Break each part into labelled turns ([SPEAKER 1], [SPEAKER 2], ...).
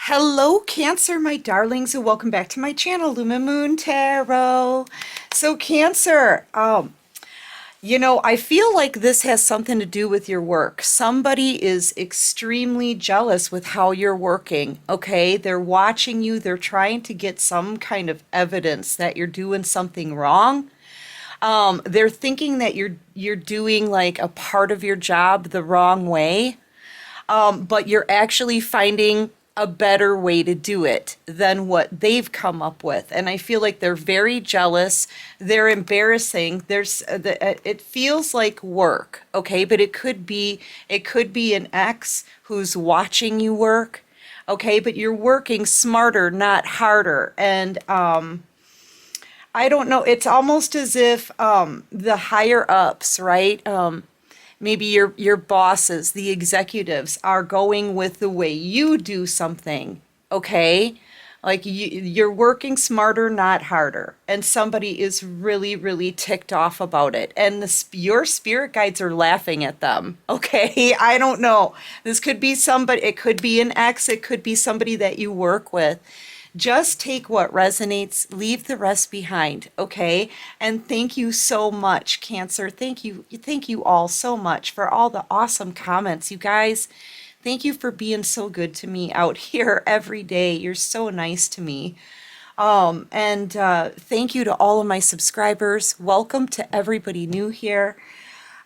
[SPEAKER 1] Hello, Cancer, my darlings, and welcome back to my channel, Luma Moon Tarot. So, Cancer, I feel like this has something to do with your work. Somebody is extremely jealous with how you're working, okay? They're watching you, they're trying to get some kind of evidence that you're doing something wrong. They're thinking that you're doing like a part of your job the wrong way, but you're actually finding a better way to do it than what they've come up with. And I feel like they're very jealous. They're embarrassing. It feels like work, okay? But it could be an ex who's watching you work, okay? But you're working smarter, not harder. And I don't know. It's almost as if the higher ups, right? Maybe your bosses, the executives, are going with the way you do something, okay? Like you're working smarter, not harder, and somebody is really, really ticked off about it, and your spirit guides are laughing at them, okay? I don't know. This could be somebody, it could be an ex, it could be somebody that you work with. Just take what resonates, leave the rest behind, okay? And thank you so much, Cancer. Thank you all so much for all the awesome comments. You guys, thank you for being so good to me out here every day. You're so nice to me. And thank you to all of my subscribers. Welcome to everybody new here.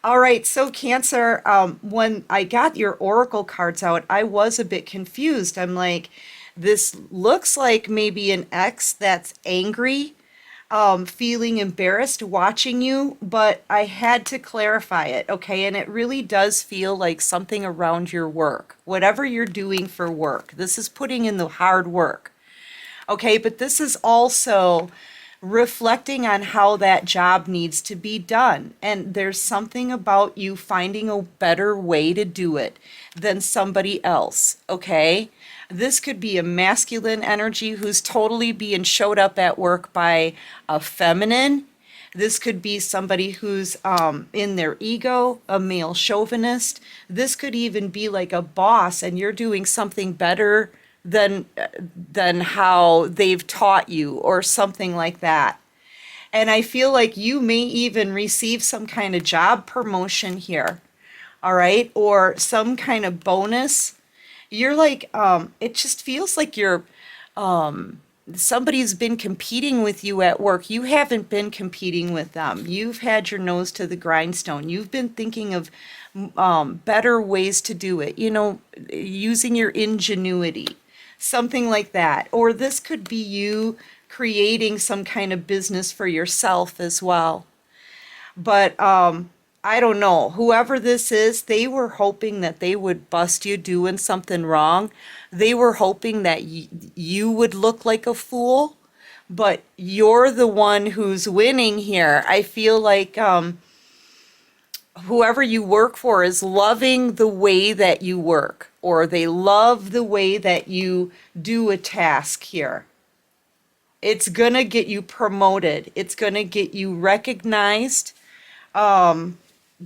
[SPEAKER 1] All right, so Cancer, when I got your oracle cards out, I was a bit confused. I'm like, this looks like maybe an ex that's angry, feeling embarrassed watching you, but I had to clarify it, okay? And it really does feel like something around your work, whatever you're doing for work. This is putting in the hard work. Okay, but this is also reflecting on how that job needs to be done. And there's something about you finding a better way to do it than somebody else, okay? This could be a masculine energy who's totally being showed up at work by a feminine. This could be somebody who's in their ego, a male chauvinist. This could even be like a boss and you're doing something better than how they've taught you or something like that. And I feel like you may even receive some kind of job promotion here, all right? Or some kind of bonus. You're like, it just feels like somebody's been competing with you at work. You haven't been competing with them. You've had your nose to the grindstone. You've been thinking of better ways to do it, using your ingenuity, something like that. Or this could be you creating some kind of business for yourself as well. But I don't know. Whoever this is, they were hoping that they would bust you doing something wrong. They were hoping that you would look like a fool, but you're the one who's winning here. I feel like whoever you work for is loving the way that you work, or they love the way that you do a task here. It's gonna get you promoted. It's gonna get you recognized.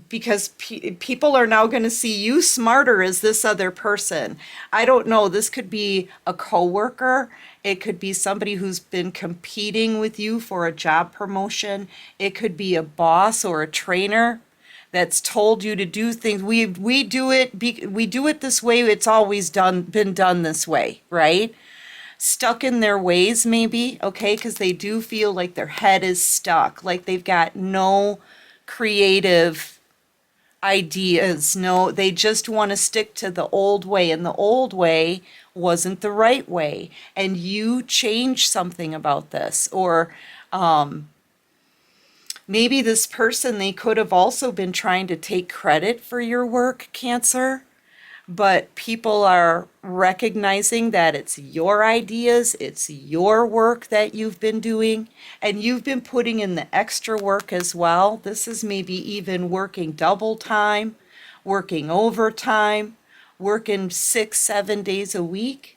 [SPEAKER 1] Because people are now going to see you smarter as this other person. I don't know. This could be a coworker. It could be somebody who's been competing with you for a job promotion. It could be a boss or a trainer that's told you to do things. We do it this way. It's always been done this way, right? Stuck in their ways, maybe, okay? Because they do feel like their head is stuck, like they've got no creative ideas. No, they just want to stick to the old way, and the old way wasn't the right way. And you change something about this. Or maybe this person, they could have also been trying to take credit for your work, Cancer. But people are recognizing that it's your ideas, it's your work that you've been doing, and you've been putting in the extra work as well. This is maybe even working double time, working overtime, working 6, 7 days a week.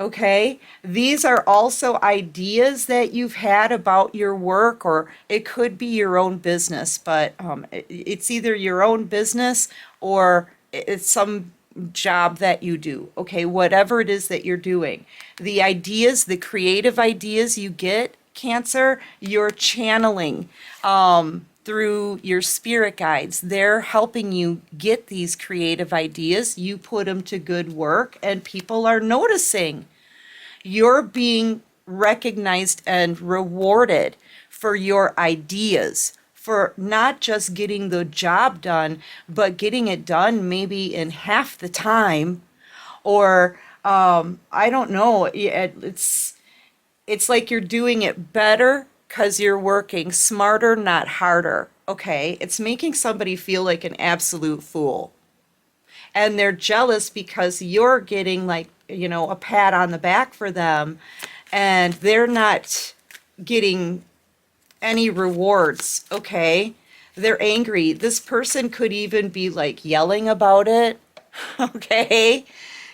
[SPEAKER 1] Okay, these are also ideas that you've had about your work, or it could be your own business, but it's either your own business or it's some job that you do, okay, whatever it is that you're doing, the ideas, the creative ideas you get, Cancer, you're channeling through your spirit guides. They're helping you get these creative ideas. You put them to good work, and people are noticing. You're being recognized and rewarded for your ideas, for not just getting the job done, but getting it done maybe in half the time, or I don't know. It's like you're doing it better because you're working smarter, not harder. Okay, it's making somebody feel like an absolute fool, and they're jealous because you're getting, like, a pat on the back for them, and they're not getting any rewards. Okay, they're angry. This person could even be like yelling about it. Okay,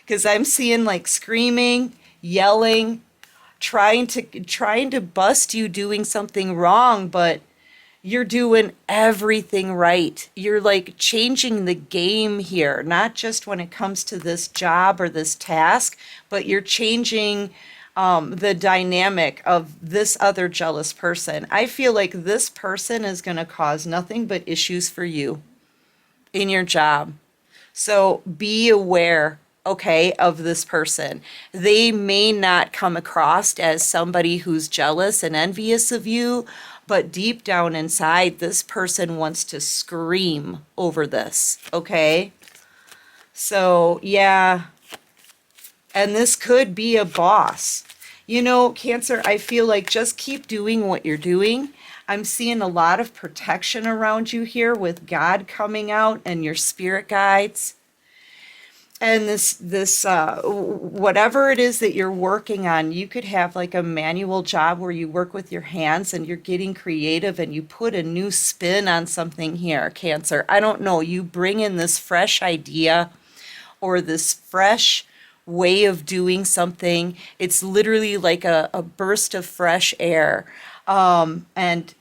[SPEAKER 1] because I'm seeing like screaming, yelling, trying to bust you doing something wrong, but you're doing everything right. You're like changing the game here, not just when it comes to this job or this task, but you're changing the dynamic of this other jealous person. I feel like this person is going to cause nothing but issues for you in your job. So be aware, okay, of this person. They may not come across as somebody who's jealous and envious of you, but deep down inside, this person wants to scream over this, okay? So, yeah. And this could be a boss. Cancer, I feel like just keep doing what you're doing. I'm seeing a lot of protection around you here with God coming out and your spirit guides. And this whatever it is that you're working on, you could have like a manual job where you work with your hands and you're getting creative and you put a new spin on something here, Cancer. I don't know, you bring in this fresh idea or this fresh way of doing something. It's literally like a burst of fresh air. And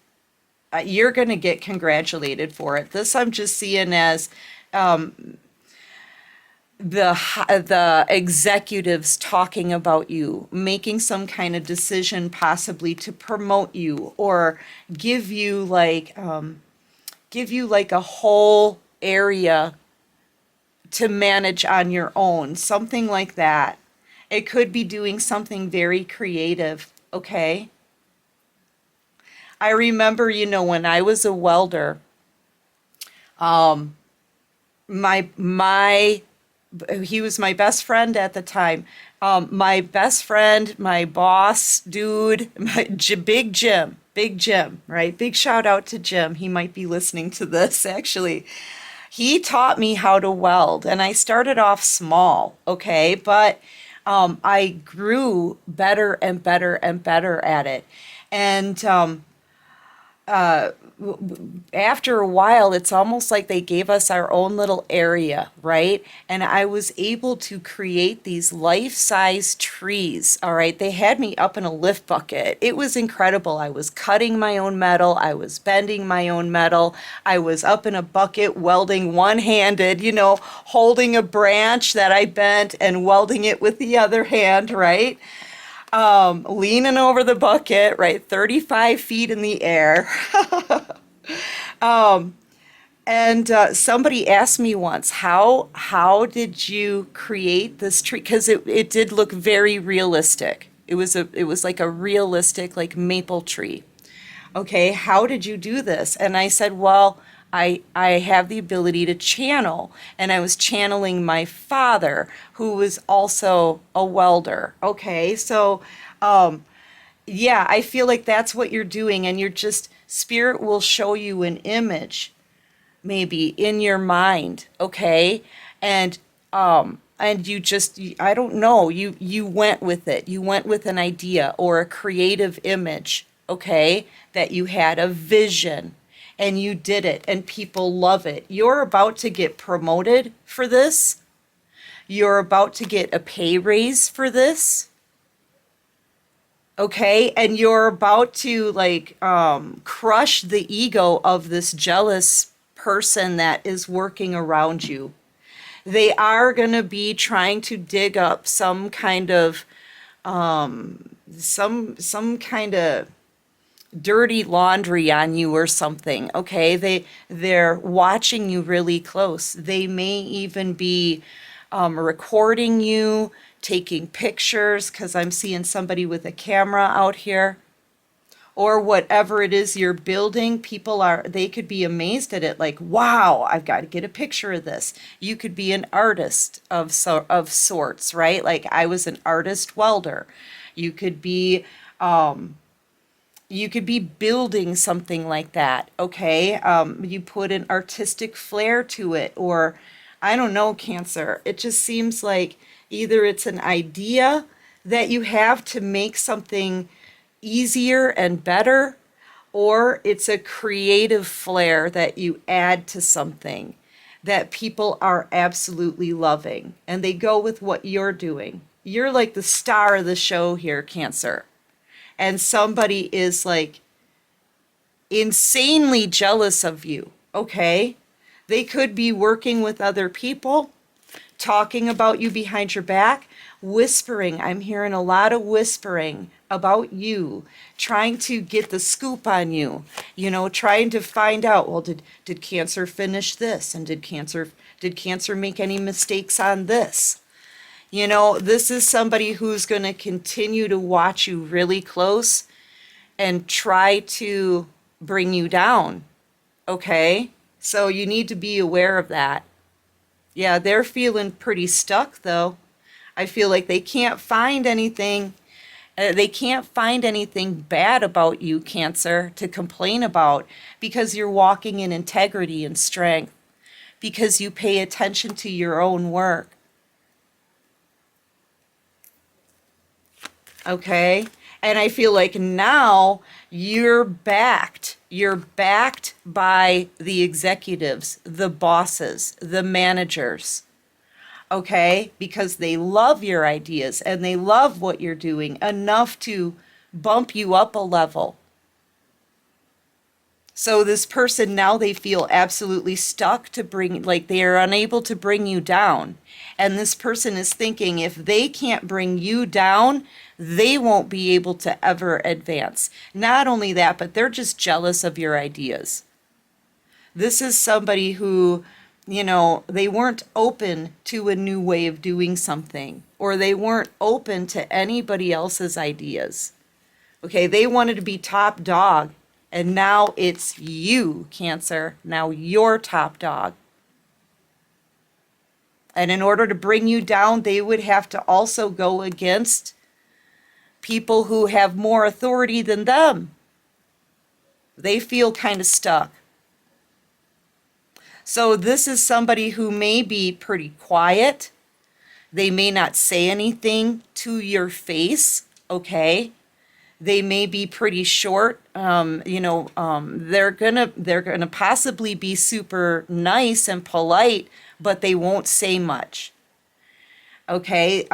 [SPEAKER 1] you're going to get congratulated for it. This I'm just seeing as the executives talking about you, making some kind of decision possibly to promote you or give you like a whole area to manage on your own, something like that. It could be doing something very creative, okay? I remember, when I was a welder, my he was my best friend at the time. My best friend, my boss, dude, Big Jim, right? Big shout out to Jim. He might be listening to this actually. He taught me how to weld, and I started off small, okay? But I grew better and better and better at it. And after a while, it's almost like they gave us our own little area, right? And I was able to create these life-size trees, all right? They had me up in a lift bucket. It was incredible. I was cutting my own metal. I was bending my own metal. I was up in a bucket welding one-handed, holding a branch that I bent and welding it with the other hand, right? Leaning over the bucket, right, 35 feet in the air. And somebody asked me once, how did you create this tree? Because it did look very realistic. It was like a realistic, like maple tree. Okay, how did you do this? And I said, well, I have the ability to channel, and I was channeling my father, who was also a welder. Okay, so yeah, I feel like that's what you're doing, and spirit will show you an image, maybe in your mind, okay, and I don't know, you went with it. You went with an idea or a creative image, okay, that you had a vision. And you did it, and people love it. You're about to get promoted for this. You're about to get a pay raise for this. Okay, and you're about to crush the ego of this jealous person that is working around you. They are going to be trying to dig up some kind of some kind of dirty laundry on you or something. Okay, they're watching you really close. They may even be recording you, taking pictures, because I'm seeing somebody with a camera out here. Or whatever it is you're building, they could be amazed at it, like, wow, I've got to get a picture of this. You could be an artist of sorts, right? Like I was an artist welder. You could be building something like that, okay? You put an artistic flair to it, or I don't know, Cancer. It just seems like either it's an idea that you have to make something easier and better, or it's a creative flair that you add to something that people are absolutely loving, and they go with what you're doing. You're like the star of the show here, Cancer. And somebody is like insanely jealous of you, okay? They could be working with other people, talking about you behind your back, whispering. I'm hearing a lot of whispering about you, trying to get the scoop on you, trying to find out, well, did Cancer finish this? And did Cancer make any mistakes on this? This is somebody who's going to continue to watch you really close and try to bring you down, okay? So you need to be aware of that. Yeah, they're feeling pretty stuck, though. I feel like they can't find anything. They can't find anything bad about you, Cancer, to complain about, because you're walking in integrity and strength, because you pay attention to your own work. Okay? And I feel like now you're backed. You're backed by the executives, the bosses, the managers. Okay? Because they love your ideas and they love what you're doing enough to bump you up a level. So this person now, they feel absolutely stuck like they are unable to bring you down. And this person is thinking if they can't bring you down, they won't be able to ever advance. Not only that, but they're just jealous of your ideas. This is somebody who, they weren't open to a new way of doing something, or they weren't open to anybody else's ideas. Okay, they wanted to be top dog. And now it's you, Cancer. Now you're top dog. And in order to bring you down, they would have to also go against people who have more authority than them. They feel kind of stuck. So this is somebody who may be pretty quiet. They may not say anything to your face, okay? They may be pretty short. They're gonna possibly be super nice and polite, but they won't say much. Okay.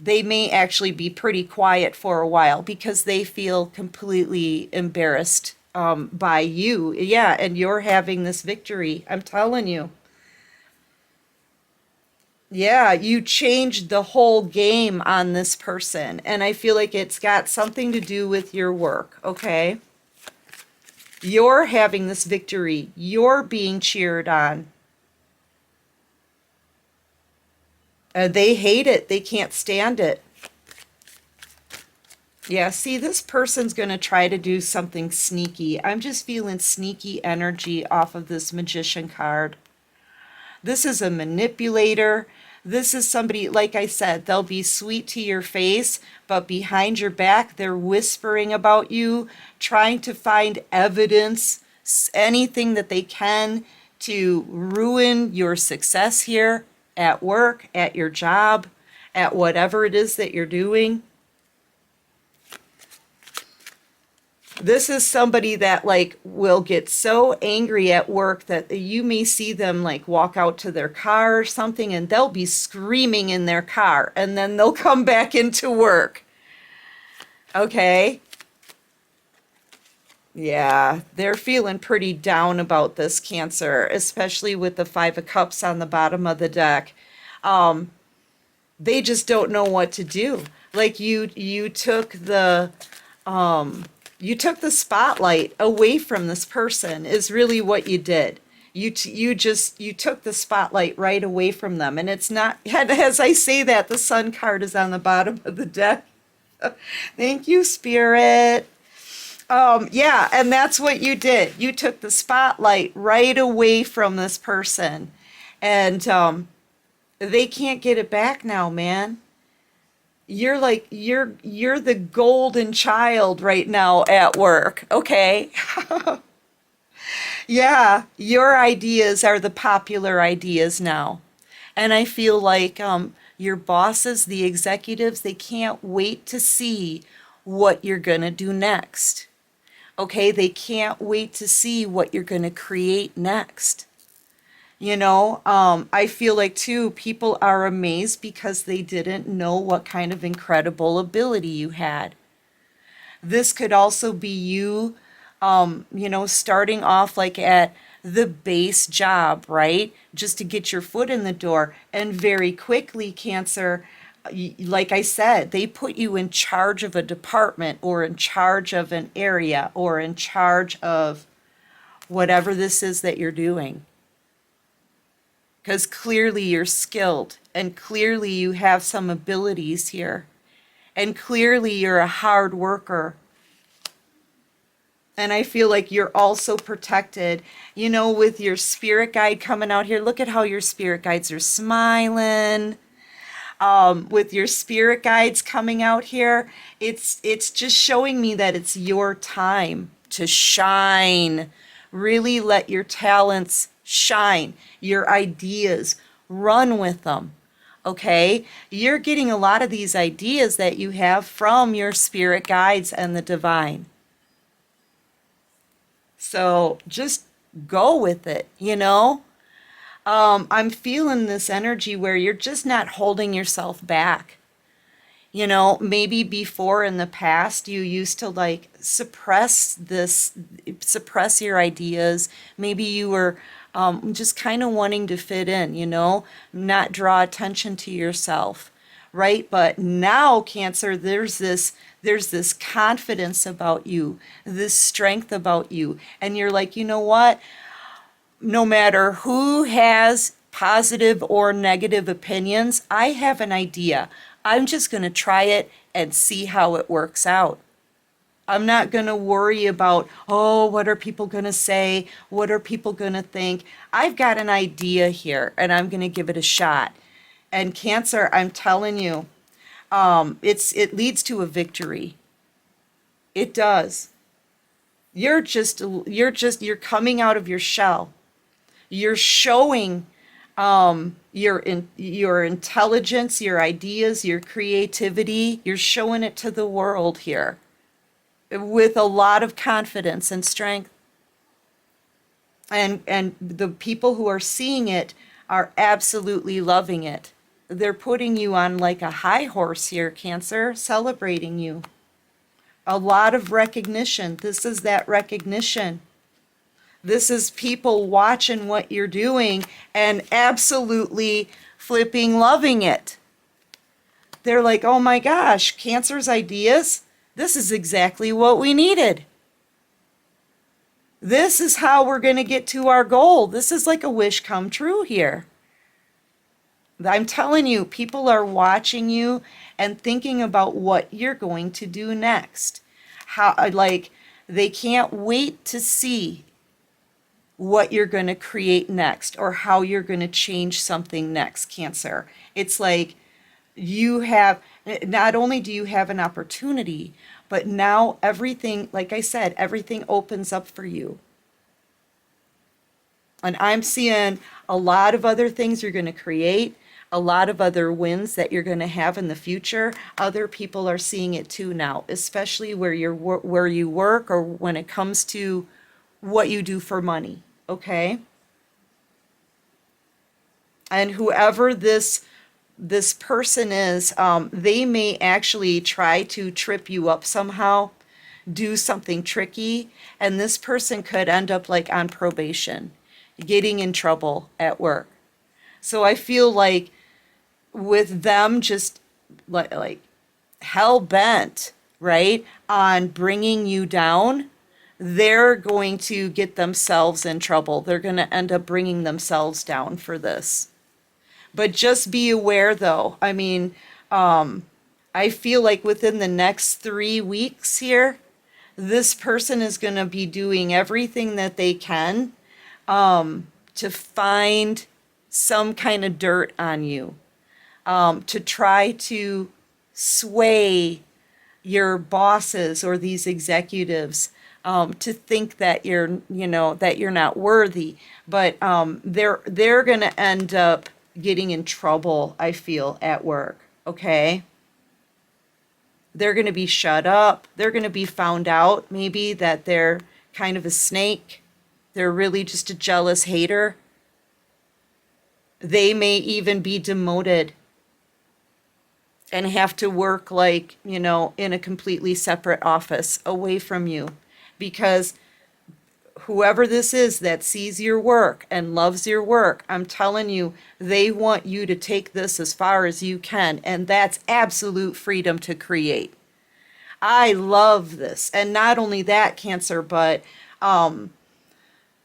[SPEAKER 1] They may actually be pretty quiet for a while because they feel completely embarrassed by you. Yeah, and you're having this victory. I'm telling you. Yeah, you changed the whole game on this person, and I feel like it's got something to do with your work, okay? You're having this victory. You're being cheered on. They hate it. They can't stand it. Yeah, see, this person's going to try to do something sneaky. I'm just feeling sneaky energy off of this Magician card. This is a manipulator. This is somebody, like I said, they'll be sweet to your face, but behind your back, they're whispering about you, trying to find evidence, anything that they can to ruin your success here at work, at your job, at whatever it is that you're doing. This is somebody that will get so angry at work that you may see them walk out to their car or something, and they'll be screaming in their car, and then they'll come back into work. Okay? Yeah, they're feeling pretty down about this, Cancer, especially with the Five of Cups on the bottom of the deck. Um, they just don't know what to do. Like you took the spotlight away from this person is really what you did. You took the spotlight right away from them, and it's not. And as I say that, the Sun card is on the bottom of the deck. Thank you, Spirit. Yeah, and that's what you did. You took the spotlight right away from this person, and they can't get it back now, man. You're the golden child right now at work, okay? Yeah, your ideas are the popular ideas now. And I feel like your bosses, the executives, they can't wait to see what you're going to do next. Okay, they can't wait to see what you're going to create next. I feel like too, people are amazed because they didn't know what kind of incredible ability you had. This could also be you, starting off like at the base job, right? Just to get your foot in the door. And very quickly, Cancer, like I said, they put you in charge of a department or in charge of an area or in charge of whatever this is that you're doing. Because clearly you're skilled and clearly you have some abilities here. And clearly you're a hard worker. And I feel like you're also protected, with your spirit guide coming out here. Look at how your spirit guides are smiling. With your spirit guides coming out here, it's just showing me that it's your time to shine. Really let your talents shine, your ideas, run with them. Okay? You're getting a lot of these ideas that you have from your spirit guides and the divine. So just go with it. I'm feeling this energy where you're just not holding yourself back. Maybe before in the past you used to like suppress your ideas. Maybe you were just kind of wanting to fit in, not draw attention to yourself, right? But now, Cancer, there's this confidence about you, this strength about you, and you're like, you know what? No matter who has positive or negative opinions, I have an idea. I'm just going to try it and see how it works out. I'm not going to worry about, oh, what are people going to say? What are people going to think? I've got an idea here and I'm going to give it a shot. And Cancer, I'm telling you, it leads to a victory. It does. You're coming out of your shell. You're showing your intelligence, your ideas, your creativity. You're showing it to the world here with a lot of confidence and strength. And the people who are seeing it are absolutely loving it. They're putting you on like a high horse here, Cancer, celebrating you. A lot of recognition. This is that recognition. This is people watching what you're doing and absolutely flipping loving it. They're like, oh my gosh, Cancer's ideas? This is exactly what we needed. This is how we're going to get to our goal. This is like a wish come true here. I'm telling you, people are watching you and thinking about what you're going to do next. Like, they can't wait to see what you're going to create next or how you're going to change something next, Cancer. It's like not only do you have an opportunity, but now everything, like I said, everything opens up for you. And I'm seeing a lot of other things you're going to create, a lot of other wins that you're going to have in the future. Other people are seeing it too now, especially where you work or when it comes to what you do for money, okay? And whoever this person is, they may actually try to trip you up somehow do something tricky, and this person could end up like on probation, getting in trouble at work. So I feel like with them just like hell bent, right, on bringing you down, they're going to get themselves in trouble. They're going to end up bringing themselves down for this. But just be aware, though. I mean, I feel like within the next 3 weeks here, this person is going to be doing everything that they can to find some kind of dirt on you, to try to sway your bosses or these executives to think that that you're not worthy. But they're going to end up getting in trouble, I feel, at work. Okay. They're going to be shut up. They're going to be found out maybe that they're kind of a snake. They're really just a jealous hater. They may even be demoted and have to work like, in a completely separate office away from you, because whoever this is that sees your work and loves your work, I'm telling you, they want you to take this as far as you can, and that's absolute freedom to create. I love this. And not only that, Cancer, but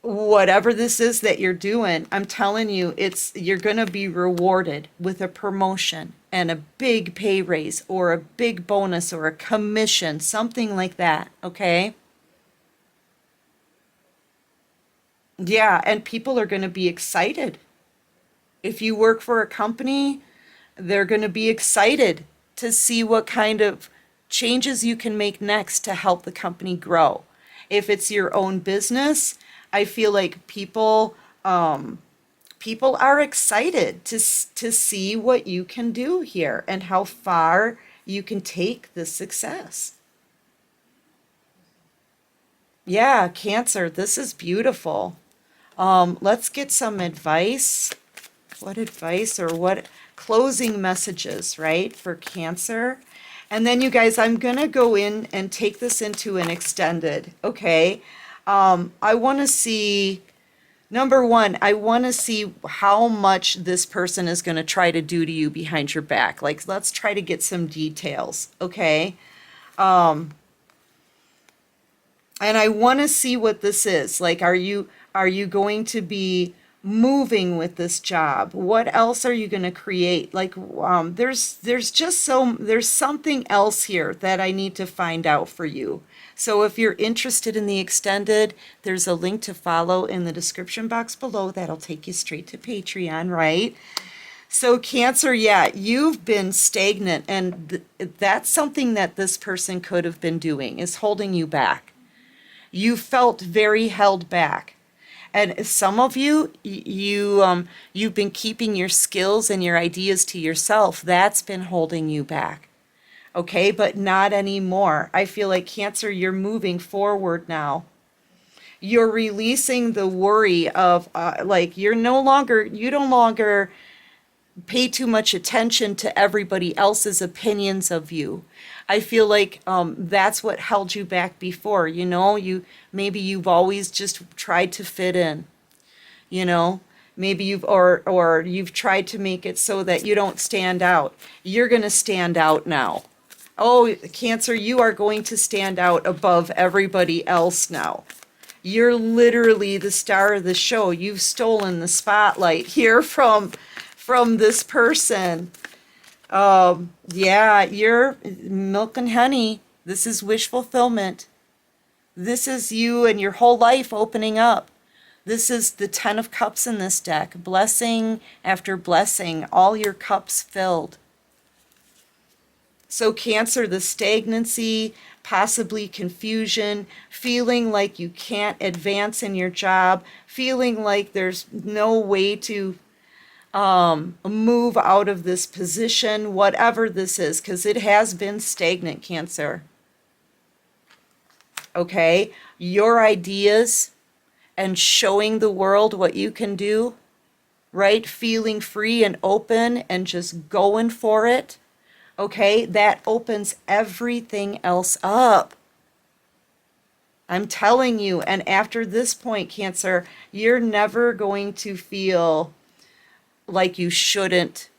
[SPEAKER 1] whatever this is that you're doing, I'm telling you, you're going to be rewarded with a promotion and a big pay raise or a big bonus or a commission, something like that, okay? Yeah, and people are going to be excited. If you work for a company, they're going to be excited to see what kind of changes you can make next to help the company grow. If it's your own business, I feel like people are excited to see what you can do here and how far you can take this success. Yeah, Cancer, this is beautiful. Let's get some advice. What advice or what closing messages, right, for Cancer? And then you guys, I'm going to go in and take this into an extended, okay? I want to see, number one, I want to see how much this person is going to try to do to you behind your back. Like, let's try to get some details, okay? And I want to see what this is. Like, are you going to be moving with this job? What else are you going to create? Like, there's something else here that I need to find out for you. So if you're interested in the extended, there's a link to follow in the description box below. That'll take you straight to Patreon, right? So Cancer, yeah, you've been stagnant, and that's something that this person could have been doing, is holding you back. You felt very held back. And some of you've been keeping your skills and your ideas to yourself. That's been holding you back. Okay, but not anymore. I feel like Cancer, you're moving forward now. You're releasing the worry of like you no longer pay too much attention to everybody else's opinions of you. I feel like that's what held you back before. Maybe you've always just tried to fit in. Maybe you've tried to make it so that you don't stand out. You're going to stand out now. Oh, Cancer, you are going to stand out above everybody else now. You're literally the star of the show. You've stolen the spotlight here from this person. Yeah, you're milk and honey. This is wish fulfillment. This is you and your whole life opening up. This is the 10 of Cups in this deck. Blessing after blessing, all your cups filled. So Cancer, the stagnancy, possibly confusion, feeling like you can't advance in your job, feeling like there's no way to move out of this position, whatever this is, because it has been stagnant, Cancer. Okay? Your ideas and showing the world what you can do, right? Feeling free and open and just going for it. Okay? That opens everything else up. I'm telling you. And after this point, Cancer, you're never going to feel like you shouldn't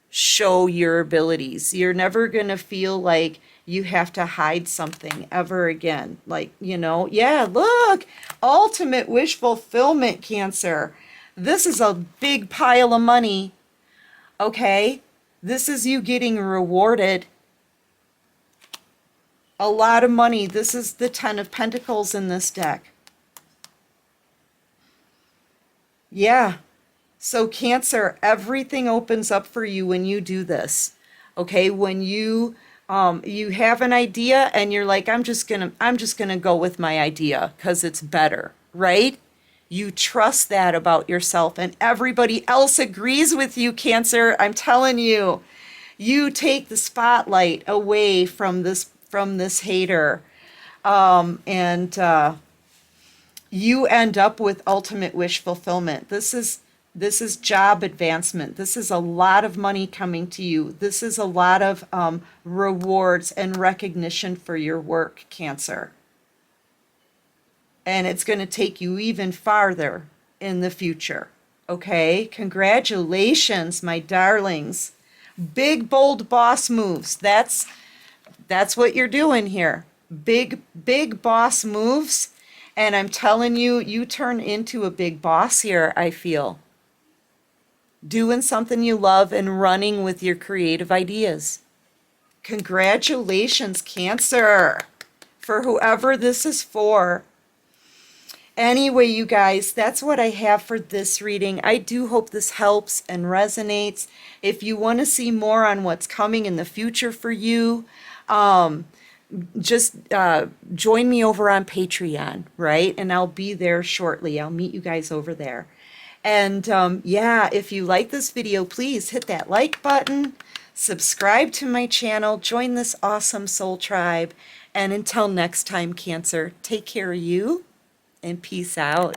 [SPEAKER 1] show your abilities. You're never going to feel like you have to hide something ever again. Like, yeah, look, ultimate wish fulfillment, Cancer. This is a big pile of money, okay? This is you getting rewarded. A lot of money. This is the Ten of Pentacles in this deck. Yeah. So Cancer, everything opens up for you when you do this. Okay, when you have an idea and you're like, I'm just gonna go with my idea because it's better, right? You trust that about yourself and everybody else agrees with you, Cancer. I'm telling you, you take the spotlight away from this hater, and you end up with ultimate wish fulfillment. This is job advancement. This is a lot of money coming to you. This is a lot of rewards and recognition for your work, Cancer. And it's going to take you even farther in the future. Okay? Congratulations, my darlings. Big, bold boss moves. That's what you're doing here. Big boss moves. And I'm telling you, you turn into a big boss here, I feel. Doing something you love and running with your creative ideas. Congratulations, Cancer, for whoever this is for. Anyway, you guys, that's what I have for this reading. I do hope this helps and resonates. If you want to see more on what's coming in the future for you, just join me over on Patreon, right? And I'll be there shortly. I'll meet you guys over there. And yeah, if you like this video, please hit that like button, subscribe to my channel, join this awesome soul tribe. And until next time, Cancer, take care of you and peace out.